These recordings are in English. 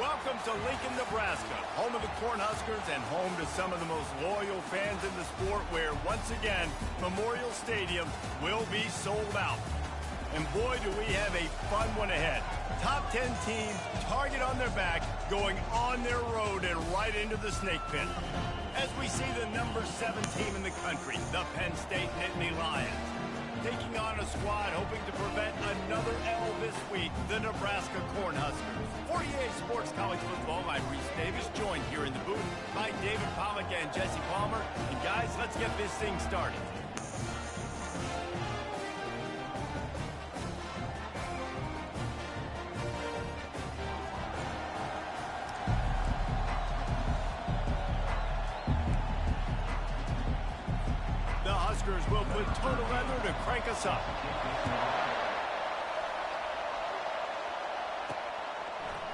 Welcome to Lincoln, Nebraska, home of the Cornhuskers and home to some of the most loyal fans in the sport where, once again, Memorial Stadium will be sold out. And boy, do we have a fun one ahead. Top 10 teams, target on their back, going on their road and right into the snake pit. As we see the number 7 team in the country, the Penn State Nittany Lions, taking on a squad hoping to prevent another L this week, the Nebraska Cornhuskers. For EA Sports College Football, I'm Reese Davis, joined here in the booth by David Pollack and Jesse Palmer. And guys, let's get this thing started. The Huskers will put total leather to crank us up.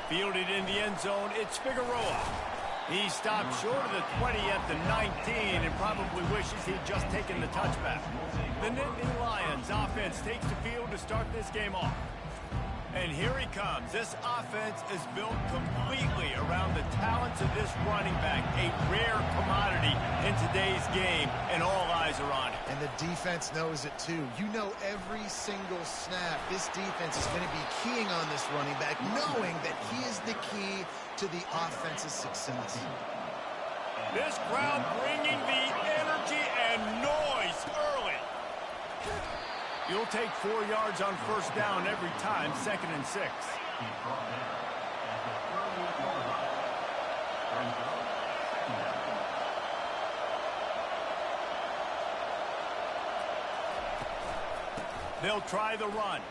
Fielded in the end zone, it's Figueroa. He stopped short of the 20 at the 19 and probably wishes he'd just taken the touchback. The Nittany Lions offense takes the field to start this game off. And here he comes. This offense is built completely around the talents of this running back, a rare commodity in today's game, and all eyes are on it. And the defense knows it too. You know every single snap, this defense is going to be keying on this running back, knowing that he is the key to the offense's success. This crowd bringing the energy and noise early. You'll take 4 yards on first down every time, 2nd and 6. They'll try the run.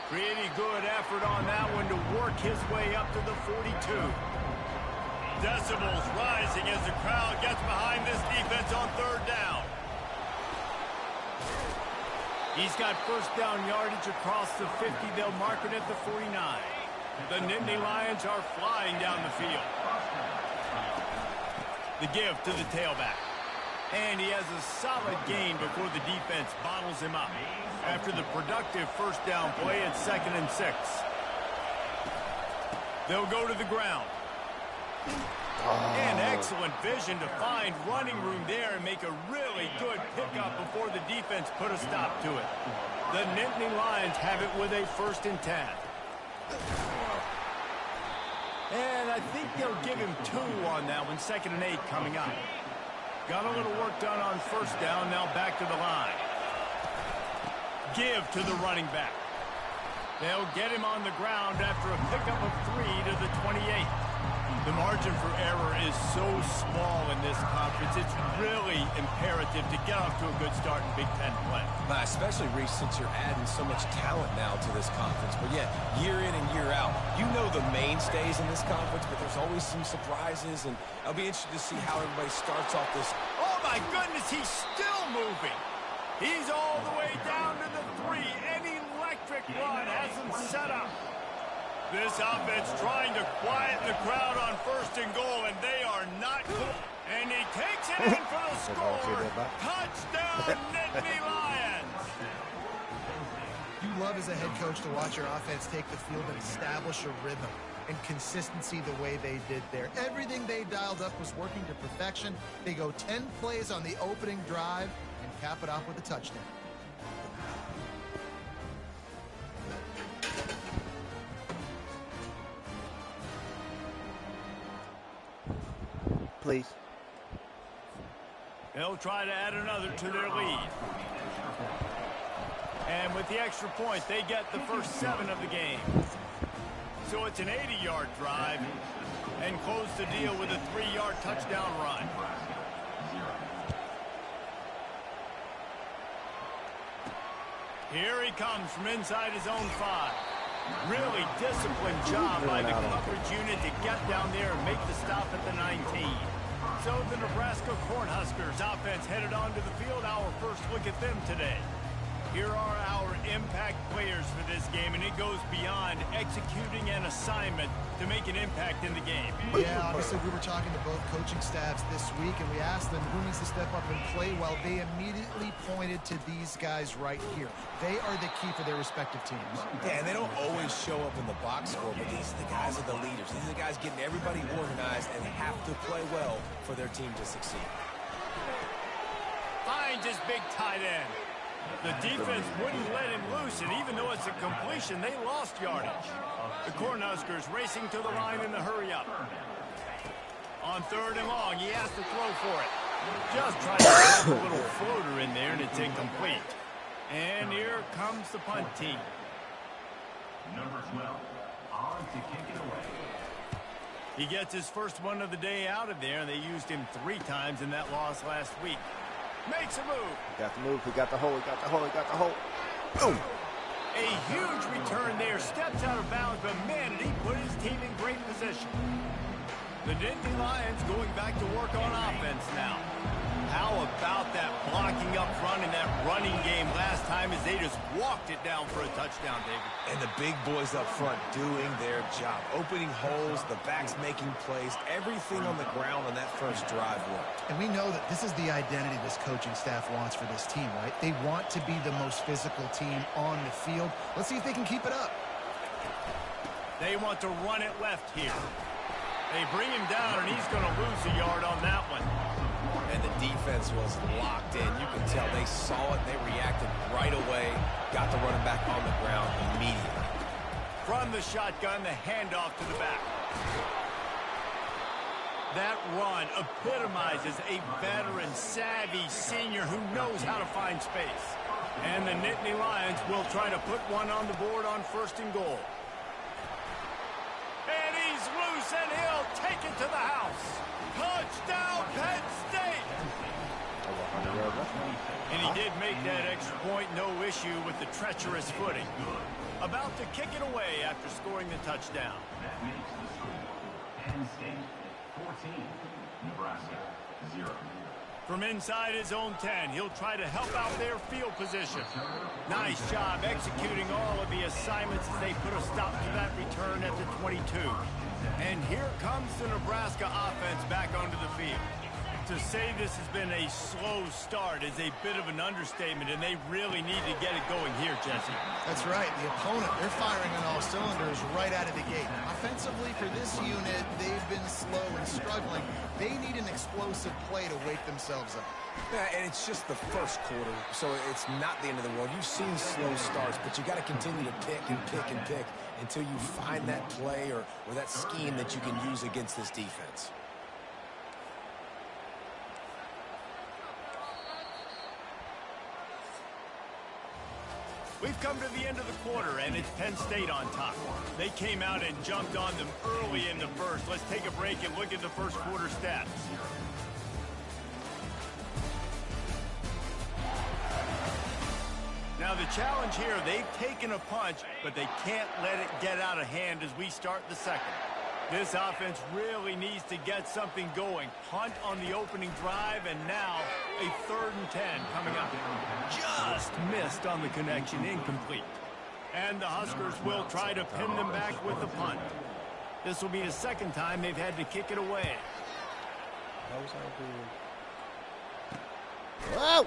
Pretty good effort on that one to work his way up to the 42. Decibels rising as the crowd gets behind this defense on 3rd down. He's got first down yardage across the 50. They'll mark it at the 49. The Nittany Lions are flying down the field. The give to the tailback. And he has a solid gain before the defense bottles him up. After the productive first down play, it's 2nd and 6. They'll go to the ground. And excellent vision to find running room there and make a really good pickup before the defense put a stop to it. The Nittany Lions have it with a 1st and 10. And I think they'll give him 2 on that one, 2nd and 8 coming up. Got a little work done on first down, now back to the line. Give to the running back. They'll get him on the ground after a pickup of 3 to the 28. The margin for error is so small in this conference, it's really imperative to get off to a good start in Big Ten play. Especially, Reese, since you're adding so much talent now to this conference. But yeah, year in and year out, you know the mainstays in this conference, but there's always some surprises, and I'll be interested to see how everybody starts off this. Oh my goodness, he's still moving. He's all the way down to the 3. An electric run has him set up. This offense trying to quiet the crowd on 1st and goal, and they are not good. And he takes it in for the score. Touchdown, Nittany Lions. You love as a head coach to watch your offense take the field and establish a rhythm and consistency the way they did there. Everything they dialed up was working to perfection. They go 10 plays on the opening drive and cap it off with a touchdown. Please. They'll try to add another to their lead. And with the extra point, they get the first 7 of the game. So it's an 80-yard drive and close the deal with a 3-yard touchdown run. Here he comes from inside his own 5. Really disciplined job by the coverage unit to get down there and make the stop at the 19. So the Nebraska Cornhuskers offense headed onto the field. Our first look at them today. here are our impact players for this game, and it goes beyond executing an assignment to make an impact in the game. Yeah, honestly, we were talking to both coaching staffs this week, and we asked them who needs to step up and play well. They immediately pointed to these guys right here. They are the key for their respective teams. Yeah, and they don't always show up in the box score, but these are the guys that are the leaders. These are the guys getting everybody organized and have to play well for their team to succeed. Finds his big tight end. The defense wouldn't let him loose, and even though it's a completion, they lost yardage. The Cornhuskers racing to the line in the hurry-up. On 3rd and long, he has to throw for it. Just trying to put a little floater in there, and it's incomplete. And here comes the punt team. Number 12, on to kick it away. He gets his first one of the day out of there, and they used him 3 times in that loss last week. Makes a move. We got the move. We got the hole. We got the hole. We got the hole. Boom. A huge return there. Steps out of bounds, but man, did he put his team in great position. The Nittany Lions going back to work on offense now. How about that blocking up front in that running game last time as they just walked it down for a touchdown, David? And the big boys up front doing their job. Opening holes, the backs making plays, everything on the ground on that first drive worked. And we know that this is the identity this coaching staff wants for this team, right? They want to be the most physical team on the field. Let's see if they can keep it up. They want to run it left here. They bring him down, and he's going to lose a yard on that one. And the defense was locked in. You can tell they saw it. They reacted right away. Got the running back on the ground immediately. From the shotgun, the handoff to the back. That run epitomizes a veteran, savvy senior who knows how to find space. And the Nittany Lions will try to put one on the board on 1st and goal. And he's loose, and he'll take it to the house. Touchdown, Penn State! And he did make that extra point, no issue with the treacherous footing. About to kick it away after scoring the touchdown. That makes the score. Penn State 14, Nebraska 0. From inside his own 10, he'll try to help out their field position. Nice job executing all of the assignments as they put a stop to that return at the 22. And here comes the Nebraska offense back onto the field. To say this has been a slow start is a bit of an understatement, and they really need to get it going here, Jesse. That's right. The opponent, they're firing on all cylinders right out of the gate. Offensively, for this unit, they've been slow and struggling. They need an explosive play to wake themselves up. Yeah, and it's just the first quarter, so it's not the end of the world. You've seen slow starts, but you got to continue to pick and pick and pick until you find that play or that scheme that you can use against this defense. We've come to the end of the quarter, and it's Penn State on top. They came out and jumped on them early in the first. Let's take a break and look at the first quarter stats. Now the challenge here, they've taken a punch, but they can't let it get out of hand as we start the second. This offense really needs to get something going. Punt on the opening drive, and now a 3rd and 10 coming up. Just missed on the connection, incomplete. And the Huskers will try to pin them back with the punt. This will be the 2nd time they've had to kick it away. Whoa!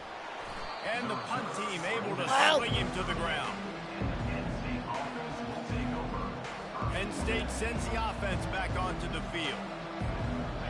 And the punt team able to swing him to the ground. Penn State sends the offense back onto the field.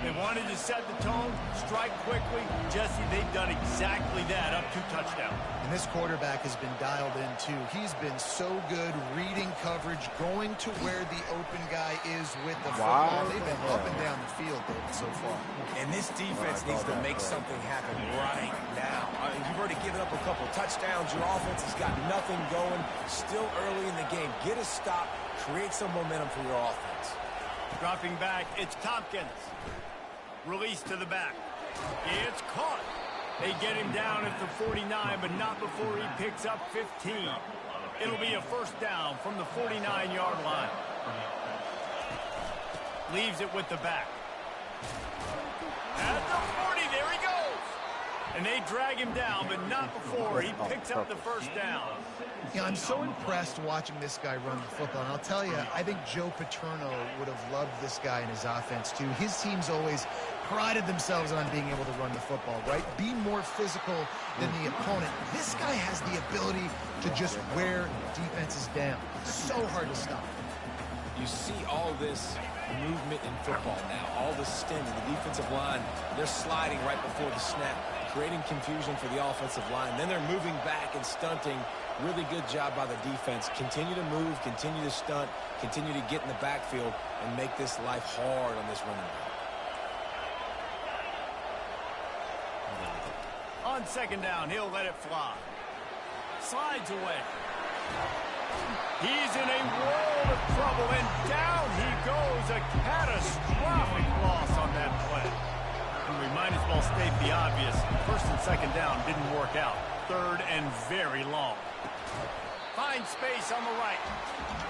They wanted to set the tone, strike quickly. Jesse, they've done exactly that, up 2 touchdowns. And this quarterback has been dialed in, too. He's been so good reading coverage, going to where the open guy is with the football. They've been up and down the field, David, so far. And this defense needs to make something happen right now. You've already given up a couple touchdowns. Your offense has got nothing going. Still early in the game. Get a stop. Create some momentum for your offense. Dropping back, it's Tompkins. Release to the back. It's caught. They get him down at the 49, but not before he picks up 15. It'll be a 1st down from the 49-yard line. Leaves it with the back. At the 40, there he goes. And they drag him down, but not before he picks up the first down. Yeah, I'm so impressed watching this guy run the football. And I'll tell you, I think Joe Paterno would have loved this guy in his offense, too. His teams always prided themselves on being able to run the football, right? Be more physical than the opponent. This guy has the ability to just wear defenses down. So hard to stop. You see all this movement in football now, all the stint in the defensive line. They're sliding right before the snap, creating confusion for the offensive line. Then they're moving back and stunting. Really good job by the defense. Continue to move, continue to stunt, continue to get in the backfield and make this life hard on this running back. On second down, he'll let it fly. Slides away. He's in a world of trouble, and down he goes. A catastrophic loss on that play. And we might as well state the obvious. First and second down didn't work out. Third and very long. Finds space on the right.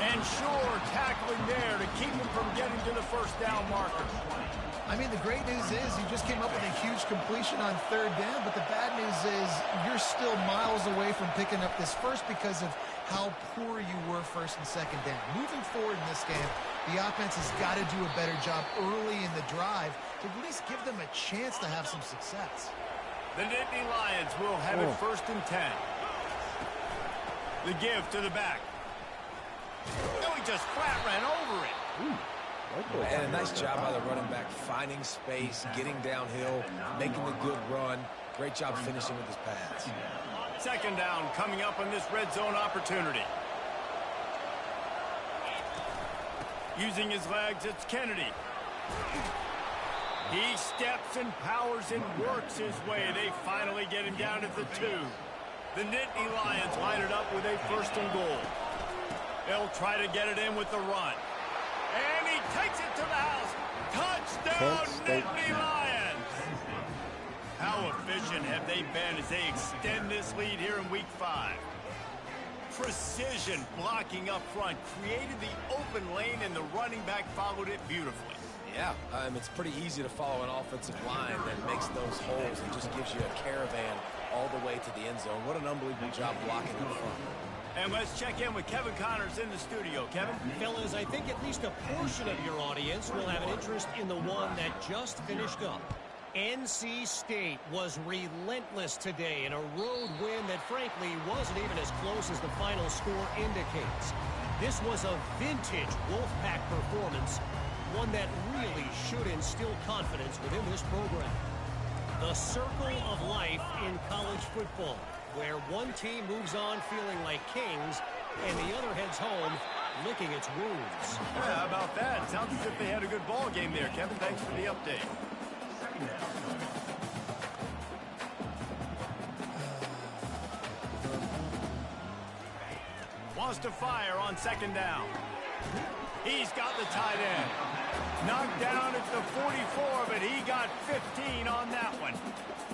And sure, tackling there to keep him from getting to the first down marker. I mean, the great news is you just came up with a huge completion on third down, but the bad news is you're still miles away from picking up this first because of how poor you were first and second down. Moving forward in this game, the offense has got to do a better job early in the drive to at least give them a chance to have some success. The Nittany Lions will have it first and 10. The give to the back. Oh, he just flat ran over it. And a nice job by the running back, finding space, getting downhill, making the good run. Great job finishing with his pass. Second down coming up on this red zone opportunity. Using his legs, it's Kennedy. He steps and powers and works his way. They finally get him down at the 2. The Nittany Lions line it up with a first and goal. They'll try to get it in with the run. And he takes it to the house. Touchdown, Nittany Lions! How efficient have they been as they extend this lead here in Week 5? Precision blocking up front created the open lane, and the running back followed it beautifully. Yeah, it's pretty easy to follow an offensive line that makes those holes and just gives you a caravan all the way to the end zone. What an unbelievable job blocking up front. And let's check in with Kevin Connors in the studio. Kevin? Fellas, I think at least a portion of your audience will have an interest in the one that just finished up. NC State was relentless today in a road win that frankly wasn't even as close as the final score indicates. This was a vintage Wolfpack performance, one that really should instill confidence within this program. The circle of life in college football, where one team moves on feeling like kings and the other heads home licking its wounds. Yeah, how about that? Sounds as if they had a good ball game there, Kevin. Thanks for the update. Wants to fire on second down. He's got the tight end. Knocked down at the 44, but he got 15 on that one.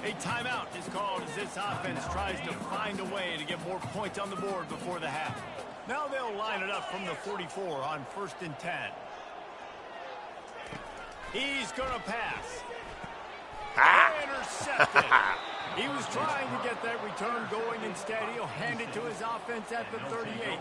A timeout is called as this offense tries to find a way to get more points on the board before the half. Now they'll line it up from the 44 on first and 10. He's going to pass. Intercepted. He was trying to get that return going. Instead, he'll hand it to his offense at the 38.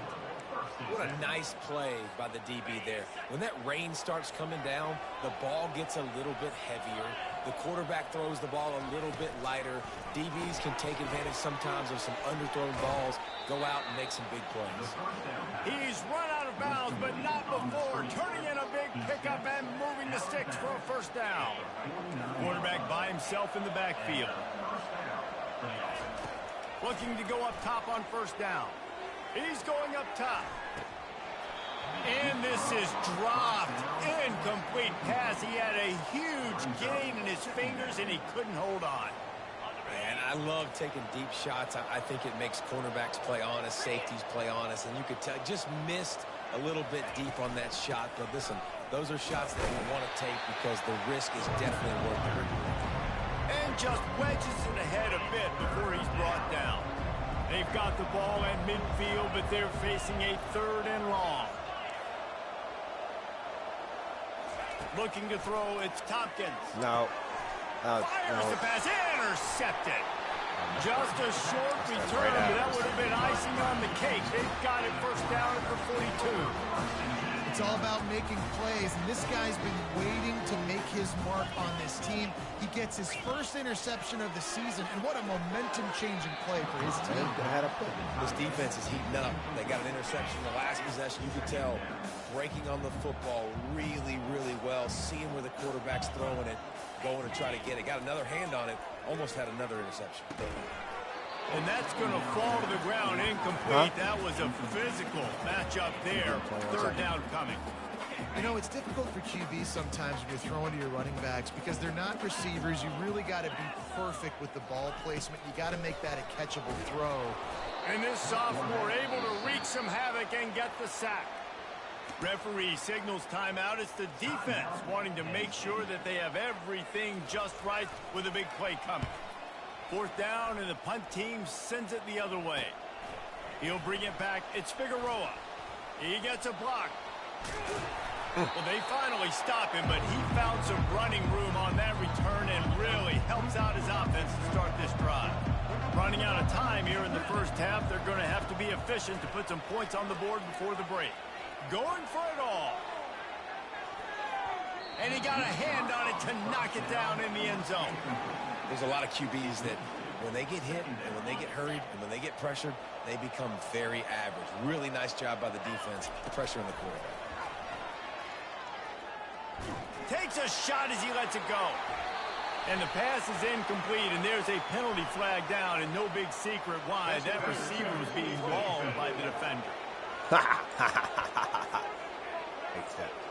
What a nice play by the DB there. When that rain starts coming down, the ball gets a little bit heavier. The quarterback throws the ball a little bit lighter. DBs can take advantage sometimes of some underthrown balls, go out and make some big plays. He's run out of bounds, but not before. Turning in a big pickup and moving the sticks for a first down. Quarterback by himself in the backfield. Looking to go up top on first down. He's going up top. And this is dropped. Incomplete pass. He had a huge gain in his fingers, and he couldn't hold on. Man, I love taking deep shots. I think it makes cornerbacks play honest, safeties play honest, and you could tell just missed a little bit deep on that shot. But listen, those are shots that you want to take because the risk is definitely worth the reward. And just wedges it ahead a bit before he's brought down. They've got the ball at midfield, but they're facing a third and long. Looking to throw, it's Tompkins. No. Fires the pass, intercepted. Just a short return, but that would have been icing on the cake. They've got it first down at the 42. It's all about making plays, and this guy's been waiting to make his mark on this team. He gets his first interception of the season, and what a momentum-changing play for his team. This defense is heating up. They got an interception in the last possession. You could tell breaking on the football really, really well, seeing where the quarterback's throwing it, going to try to get it. Got another hand on it, almost had another interception. And that's going to fall to the ground incomplete. That was a physical matchup there. Third down coming. You know, it's difficult for QBs sometimes when you're throwing to your running backs because they're not receivers. You really got to be perfect with the ball placement. You got to make that a catchable throw. And this sophomore able to wreak some havoc and get the sack. Referee signals timeout. It's the defense wanting to make sure that they have everything just right with a big play coming. Fourth down, and the punt team sends it the other way. He'll bring it back. It's Figueroa. He gets a block. Well, they finally stop him, but he found some running room on that return and really helps out his offense to start this drive. Running out of time here in the first half, they're going to have to be efficient to put some points on the board before the break. Going for it all. And he got a hand on it to knock it down in the end zone. There's a lot of QBs that when they get hit and when they get hurried and when they get pressured, they become very average. Really nice job by the defense, pressuring the quarterback. Takes a shot as he lets it go. And the pass is incomplete, and there's a penalty flag down, and no big secret why. That receiver was being mauled by the defender.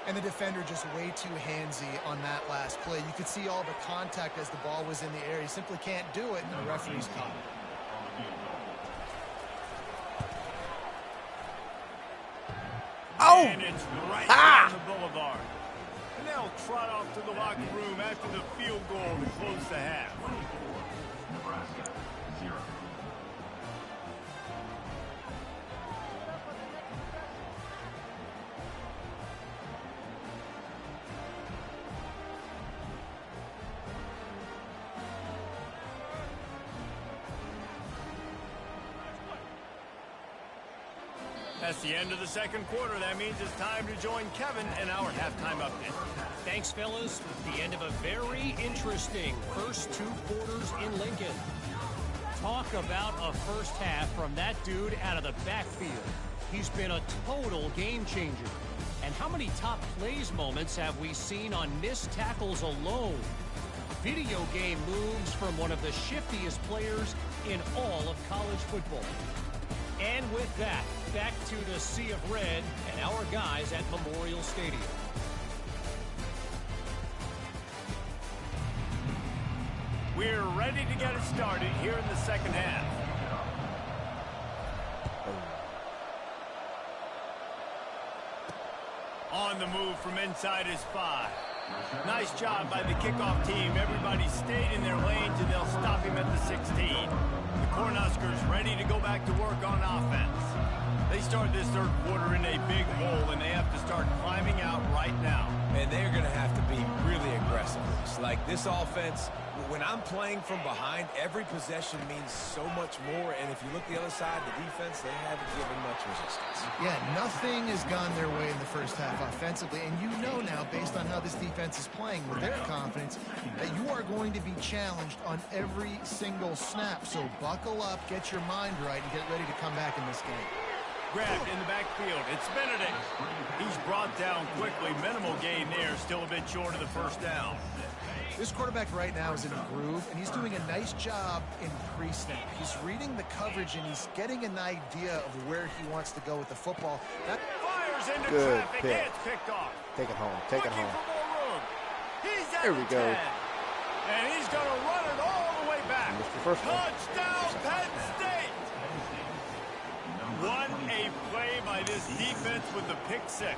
And the defender just way too handsy on that last play. You could see all the contact as the ball was in the air. He simply can't do it, and the referee's caught it. Oh! And it's right down the boulevard. And they'll trot off to the locker room after the field goal to close the half. Nebraska 0. That's the end of the second quarter. That means it's time to join Kevin in our halftime update. Thanks, fellas. The end of a very interesting first two quarters in Lincoln. Talk about a first half from that dude out of the backfield. He's been a total game changer. And how many top plays moments have we seen on missed tackles alone? Video game moves from one of the shiftiest players in all of college football. And with that, back to the Sea of Red and our guys at Memorial Stadium. We're ready to get it started here in the second half. On the move from inside his 5. Nice job by the kickoff team. Everybody stayed in their lanes, and they'll stop him at the 16. The Cornhuskers ready to go back to work on offense. They start this third quarter in a big hole, and they have to start climbing out right now. And they're going to have to be really aggressive. It's like this offense, when I'm playing from behind, every possession means so much more. And if you look the other side, the defense, they haven't given much resistance. Yeah, nothing has gone their way in the first half offensively. And you know now, based on how this defense is playing with their confidence, that you are going to be challenged on every single snap. So buckle up, get your mind right, and get ready to come back in this game. Grabbed in the backfield. It's Benedict. He's brought down quickly. Minimal gain there. Still a bit short of the first down. This quarterback right now is in a groove, and he's doing a nice job in pre-snap. He's reading the coverage, and he's getting an idea of where he wants to go with the football. That fires into good traffic. pick. It's picked off. Take it home. Take it Looking home. for more room. He's at There we the go. 10. And he's going to run it all the way back. Missed the first one. Touchdown, Penn State. What a play by this defense with the pick 6.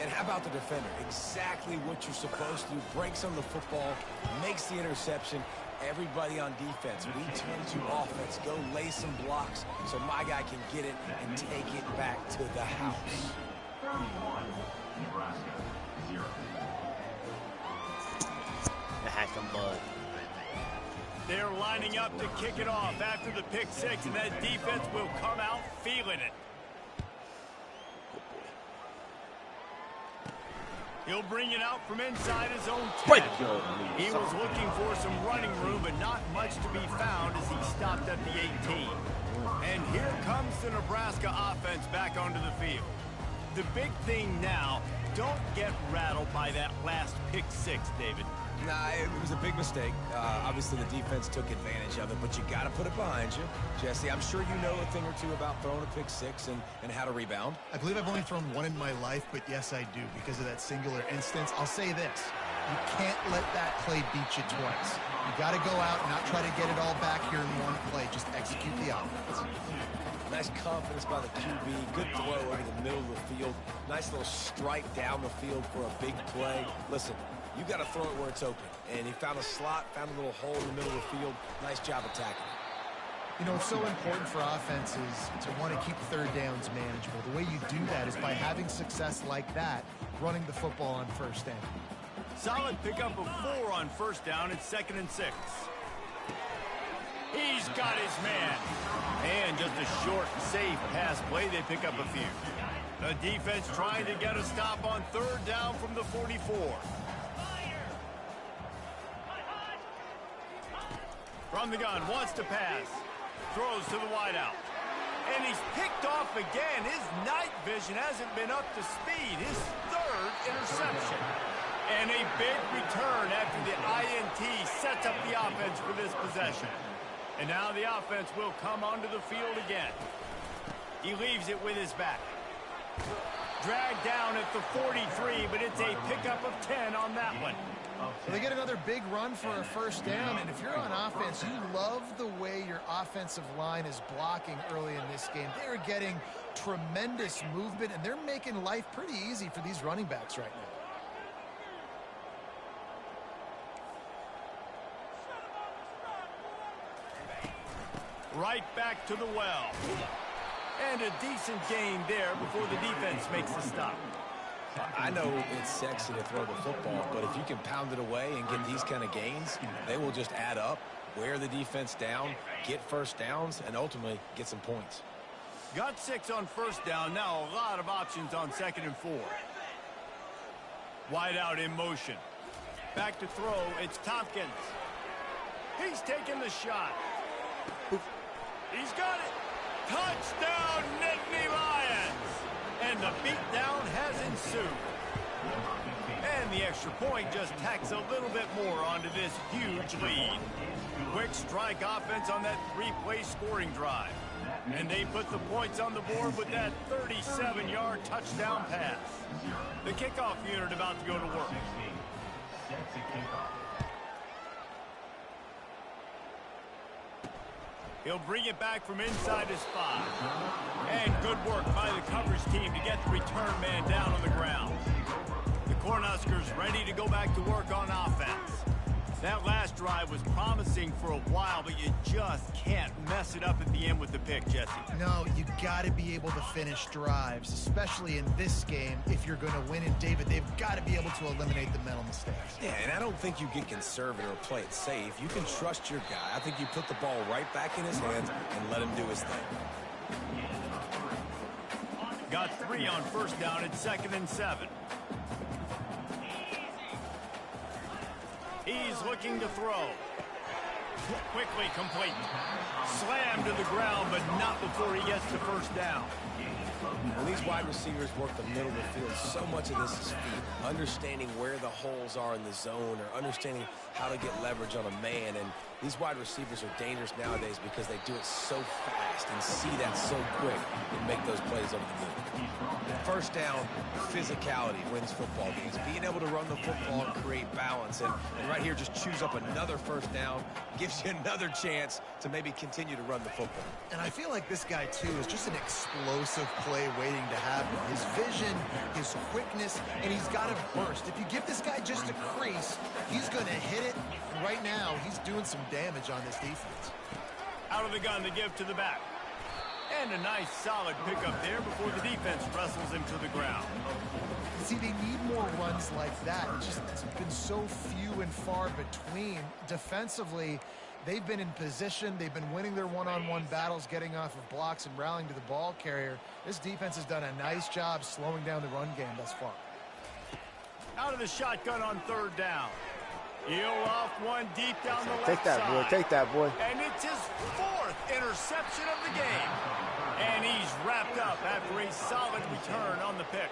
And how about the defender? Exactly what you're supposed to do. Breaks on the football, makes the interception. Everybody on defense, we turn to offense. Go lay some blocks so my guy can get it and take it back to the house. 31, Nebraska 0. That had some bug. They're lining up to kick it off after the pick six, and that defense will come out feeling it. He'll bring it out from inside his own 10. He was looking for some running room, but not much to be found as he stopped at the 18. And here comes the Nebraska offense back onto the field. The big thing now, don't get rattled by that last pick six, David. Nah, it was a big mistake. Obviously, the defense took advantage of it, but you got to put it behind you. Jesse, I'm sure you know a thing or two about throwing a pick six and how to rebound. I believe I've only thrown one in my life, but yes, I do because of that singular instance. I'll say this. You can't let that play beat you twice. You got to go out and not try to get it all back here in one play. Just execute the offense. Nice confidence by the QB. Good throw over the middle of the field. Nice little strike down the field for a big play. Listen, you got to throw it where it's open. And he found a slot, found a little hole in the middle of the field. Nice job attacking it. You know, it's so important for offenses to want to keep third downs manageable. The way you do that is by having success like that, running the football on first down. Solid pickup of 4 on first down and 2nd and 6. He's got his man. And just a short, safe pass play. They pick up a few. The defense trying to get a stop on 3rd down from the 44. From the gun, wants to pass. Throws to the wideout. And he's picked off again. His night vision hasn't been up to speed. His 3rd interception. And a big return after the INT sets up the offense for this possession. And now the offense will come onto the field again. He leaves it with his back. Dragged down at the 43, but it's a pickup of 10 on that one. So they get another big run for a first down, and if you're on offense, you love the way your offensive line is blocking early in this game. They're getting tremendous movement, and they're making life pretty easy for these running backs right now. Right back to the well. And a decent gain there before the defense makes the stop. I know it's sexy to throw the football, but if you can pound it away and get these kind of gains, they will just add up, wear the defense down, get first downs, and ultimately get some points. Got 6 on first down. Now a lot of options on 2nd and 4. Wide out in motion. Back to throw. It's Tompkins. He's taking the shot. He's got it. Touchdown, Nittany Lions. And the beatdown has ensued. And the extra point just tacks a little bit more onto this huge lead. Quick strike offense on that 3-play scoring drive. And they put the points on the board with that 37-yard touchdown pass. The kickoff unit about to go to work. He'll bring it back from inside his 5. And good work by the coverage team to get the return man down on the ground. The Cornhuskers ready to go back to work on offense. That last drive was promising for a while, but you just can't mess it up at the end with the pick, Jesse. No, you got to be able to finish drives, especially in this game. If you're going to win, and David, they've got to be able to eliminate the mental mistakes. Yeah, and I don't think you get conservative or play it safe. You can trust your guy. I think you put the ball right back in his hands and let him do his thing. Got 3 on first down at 2nd and 7. He's looking to throw. Quickly complete. Slammed to the ground, but not before he gets to first down. When these wide receivers work the middle of the field, so much of this is feet. Understanding where the holes are in the zone or understanding how to get leverage on a man. And these wide receivers are dangerous nowadays because they do it so fast and see that so quick and make those plays over the middle. First down, physicality wins football games. Being able to run the football and create balance. And right here, just choose up another first down, gives you another chance to maybe continue to run the football. And I feel like this guy, too, is just an explosive play waiting to happen. His vision, his quickness, and he's got a burst. If you give this guy just a crease, he's going to hit it. And right now, he's doing some damage on this defense. Out of the gun to give to the back. And a nice solid pickup there before the defense wrestles him to the ground. See, they need more runs like that. It's been so few and far between. Defensively, They've been in position. They've been winning their one-on-one battles, getting off of blocks and rallying to the ball carrier. This defense has done a nice job slowing down the run game thus far. Out of the shotgun on third down. He'll off one deep down the left Take that, side. boy. Take that, boy. And it's his 4th interception of the game. And he's wrapped up after a solid return on the pick.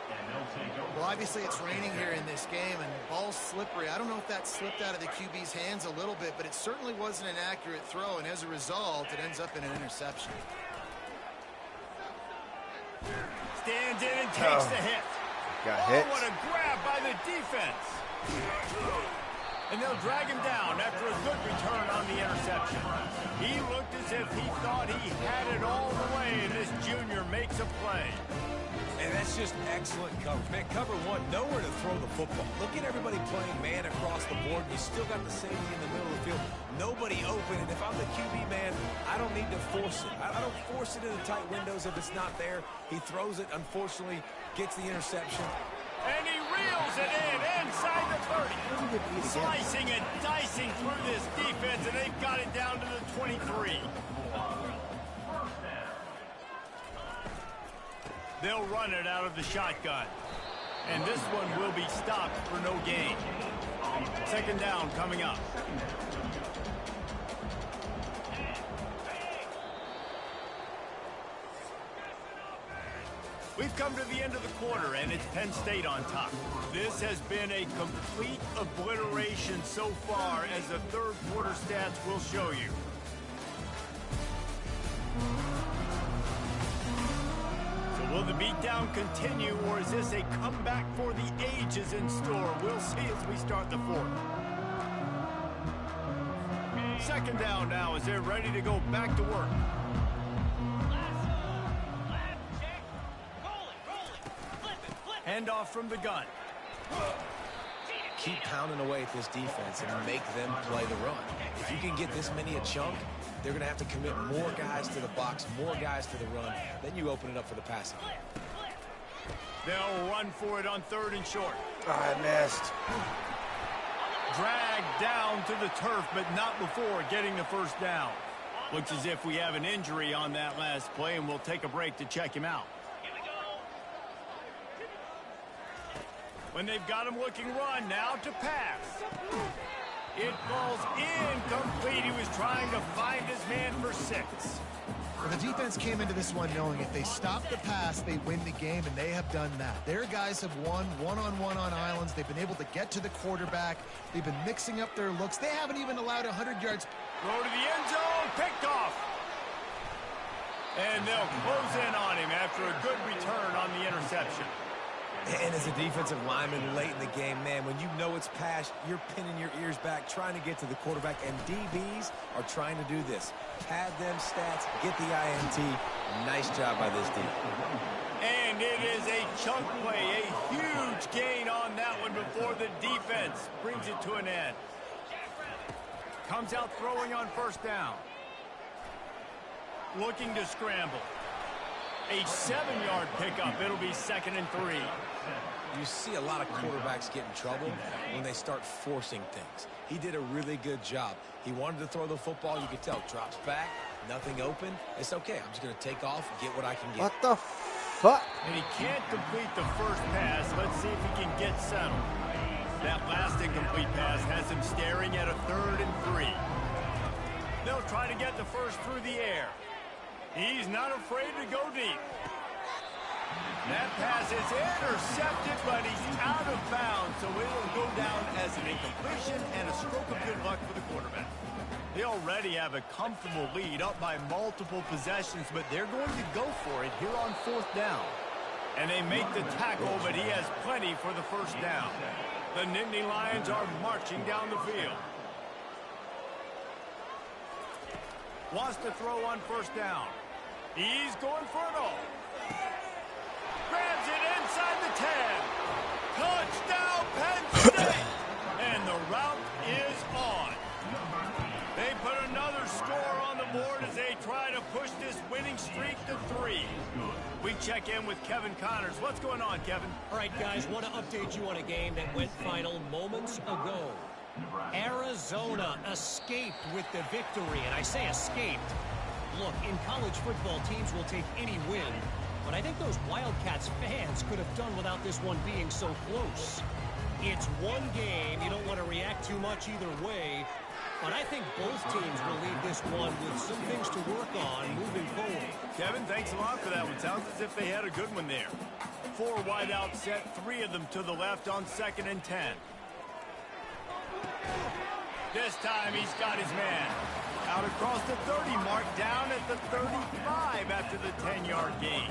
Well, obviously it's raining here in this game, and the ball's slippery. I don't know if that slipped out of the QB's hands a little bit, but it certainly wasn't an accurate throw, and as a result, it ends up in an interception. Stands in and takes the hit. Got hit. What a grab by the defense. And they'll drag him down after a good return on the interception. He looked as if he thought he had it all the way, and this junior makes a play. And that's just excellent coverage. Man, cover one, nowhere to throw the football. Look at everybody playing man across the board. You still got the safety in the middle of the field. Nobody open, and if I'm the QB man, I don't need to force it. I don't force it in the tight windows if it's not there. He throws it, unfortunately, gets the interception. And he reels it in inside the 30. Slicing and dicing through this defense, and they've got it down to the 23. They'll run it out of the shotgun. And this one will be stopped for no gain. 2nd down coming up. We've come to the end of the quarter, and it's Penn State on top. This has been a complete obliteration so far, as the third quarter stats will show you. So will the beatdown continue, or is this a comeback for the ages in store? We'll see as we start the 4th. 2nd down now as they're ready to go back to work. Handoff from the gun. Keep pounding away at this defense and make them play the run. If you can get this many a chunk, they're going to have to commit more guys to the box, more guys to the run. Then you open it up for the passing. They'll run for it on 3rd and short. I missed. Dragged down to the turf, but not before getting the 1st down. Looks as if we have an injury on that last play, and we'll take a break to check him out. When they've got him looking run, now to pass. It falls incomplete. He was trying to find his man for 6. Well, the defense came into this one knowing if they stop the pass, they win the game, and they have done that. Their guys have won one-on-one on islands. They've been able to get to the quarterback. They've been mixing up their looks. They haven't even allowed 100 yards. Throw to the end zone, picked off. And they'll close in on him after a good return on the interception. And as a defensive lineman late in the game, man, when you know it's pass, you're pinning your ears back, trying to get to the quarterback, and DBs are trying to do this. Pad them stats, get the INT. Nice job by this team. And it is a chunk play, a huge gain on that one before the defense brings it to an end. Comes out throwing on 1st down. Looking to scramble. A 7-yard pickup. It'll be 2nd and 3. You see a lot of quarterbacks get in trouble when they start forcing things. He did a really good job. He wanted to throw the football. You could tell. Drops back. Nothing open. It's okay. I'm just going to take off, get what I can get. What the fuck? And he can't complete the 1st pass. Let's see if he can get settled. That last incomplete pass has him staring at a 3rd and 3. They'll try to get the 1st through the air. He's not afraid to go deep. That pass is intercepted, but he's out of bounds, so it'll go down as an incompletion and a stroke of good luck for the quarterback. They already have a comfortable lead, up by multiple possessions, but they're going to go for it here on 4th down. And they make the tackle, but he has plenty for the 1st down. The Nittany Lions are marching down the field. Wants to throw on 1st down. He's going for it all. Grabs it inside the 10. Touchdown, Penn State. And the route is on. They put another score on the board as they try to push this winning streak to 3. We check in with Kevin Connors. What's going on, Kevin? All right, guys, want to update you on a game that went final moments ago. Arizona escaped with the victory, and I say escaped. Look, in college football, teams will take any win, but I think those Wildcats fans could have done without this one being so close. It's one game. You don't want to react too much either way, but I think both teams will leave this one with some things to work on moving forward. Kevin, thanks a lot for that one. Sounds as if they had a good one there. 4 wide out set, 3 of them to the left on 2nd and 10. This time he's got his man. Out across the 30 mark, down at the 35 after the 10-yard gain.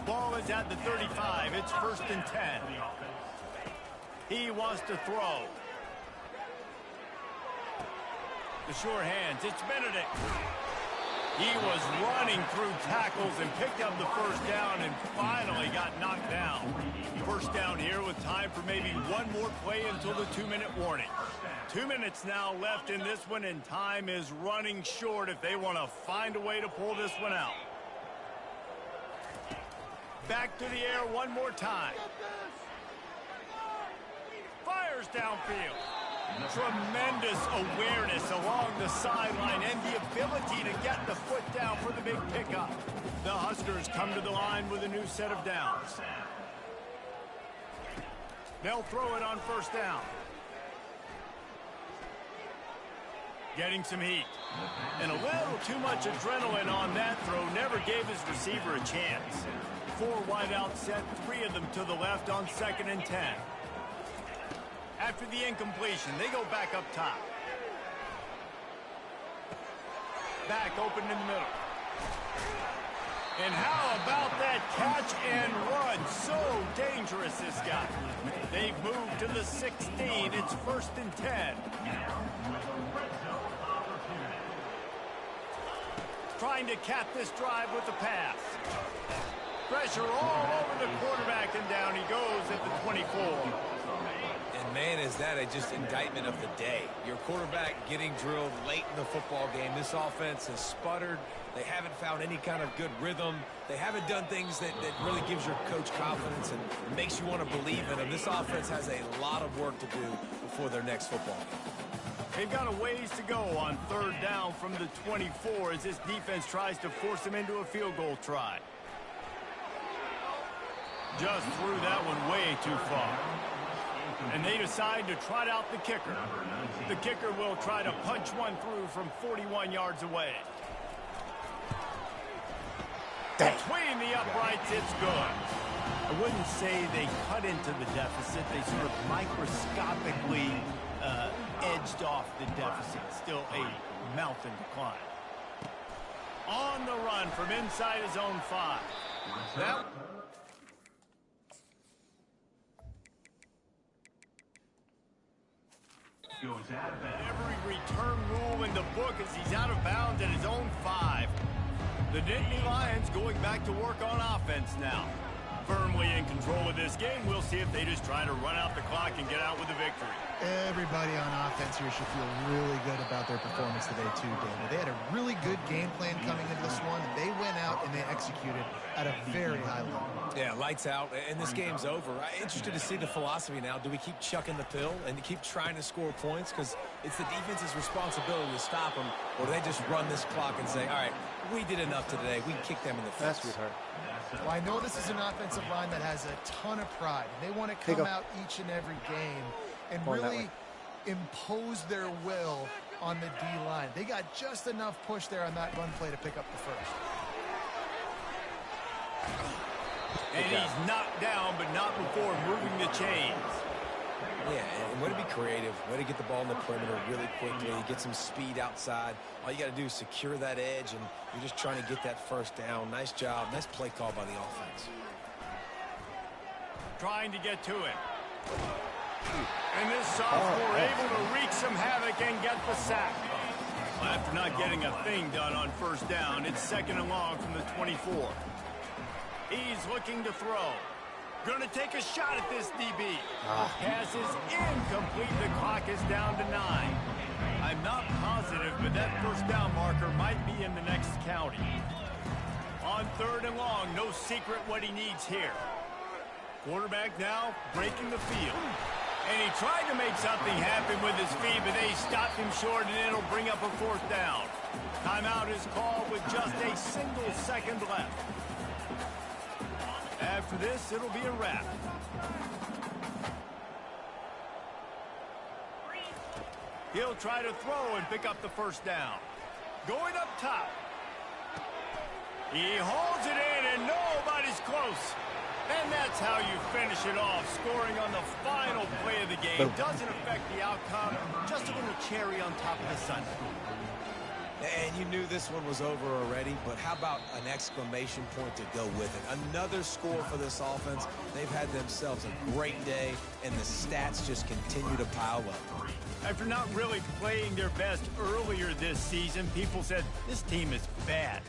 Ball is at the 35. It's 1st and 10. He wants to throw. The sure hands. It's Benedict. He was running through tackles and picked up the first down and finally got knocked down. First down here with time for maybe one more play until the 2-minute warning. 2 minutes now left in this one, and time is running short if they want to find a way to pull this one out. Back to the air one more time. Fires downfield. Tremendous awareness along the sideline and the ability to get the foot down for the big pickup. The Huskers come to the line with a new set of downs. They'll throw it on 1st down. Getting some heat. And a little too much adrenaline on that throw. Never gave his receiver a chance. 4 wide out set, 3 of them to the left on 2nd and 10. After the incompletion, they go back up top. Back open in the middle. And how about that catch and run? So dangerous, this guy. They've moved to the 16. It's 1st and 10. Trying to cap this drive with the pass. Pressure all over the quarterback, and down he goes at the 24. And man, is that just indictment of the day. Your quarterback getting drilled late in the football game. This offense has sputtered. They haven't found any kind of good rhythm. They haven't done things that really gives your coach confidence and makes you want to believe in them. This offense has a lot of work to do before their next football game. They've got a ways to go on 3rd down from the 24 as this defense tries to force them into a field goal try. Just threw that one way too far. And they decide to trot out the kicker. The kicker will try to punch one through from 41 yards away. Between the uprights, it's good. I wouldn't say they cut into the deficit. They sort of microscopically edged off the deficit. Still a mountain to climb. On the run from inside his own 5. That every return rule in the book as he's out of bounds at his own 5. The Nittany Lions going back to work on offense now. Firmly in control of this game. We'll see if they just try to run out the clock and get out with a victory. Everybody on offense here should feel really good about their performance today too, David. They had a really good game plan coming into this one, and they went out and they executed at a very high level. Yeah, lights out, and this game's over. I'm interested to see the philosophy now. Do we keep chucking the pill and keep trying to score points? Because it's the defense's responsibility to stop them, or do they just run this clock and say, all right, we did enough today. We can kick them in the face. That's sweetheart. Well, I know this is an offensive line that has a ton of pride. They want to come out each and every game and really impose their will on the D-line. They got just enough push there on that run play to pick up the first. And he's knocked down, but not before moving the chains. Yeah, and way to be creative, way to get the ball in the perimeter really quickly, get some speed outside. All you got to do is secure that edge, and you're just trying to get that first down. Nice job. Nice play call by the offense. Trying to get to it. And this sophomore able to wreak some havoc and get the sack. After not getting a thing done on 1st down, it's 2nd and long from the 24. He's looking to throw. Going to take a shot at this DB. Pass is incomplete. The clock is down to 9. I'm not positive, but that 1st down marker might be in the next county. On 3rd and long, no secret what he needs here. Quarterback now breaking the field. And he tried to make something happen with his feet, but they stopped him short, and it'll bring up a 4th down. Timeout is called with just a single second left. After this, it'll be a wrap. He'll try to throw and pick up the 1st down. Going up top. He holds it in, and nobody's close. And that's how you finish it off, scoring on the final play of the game. Doesn't affect the outcome, just a little cherry on top of the sundae. And you knew this one was over already, but how about an exclamation point to go with it? Another score for this offense. They've had themselves a great day, and the stats just continue to pile up. After not really playing their best earlier this season, people said this team is bad.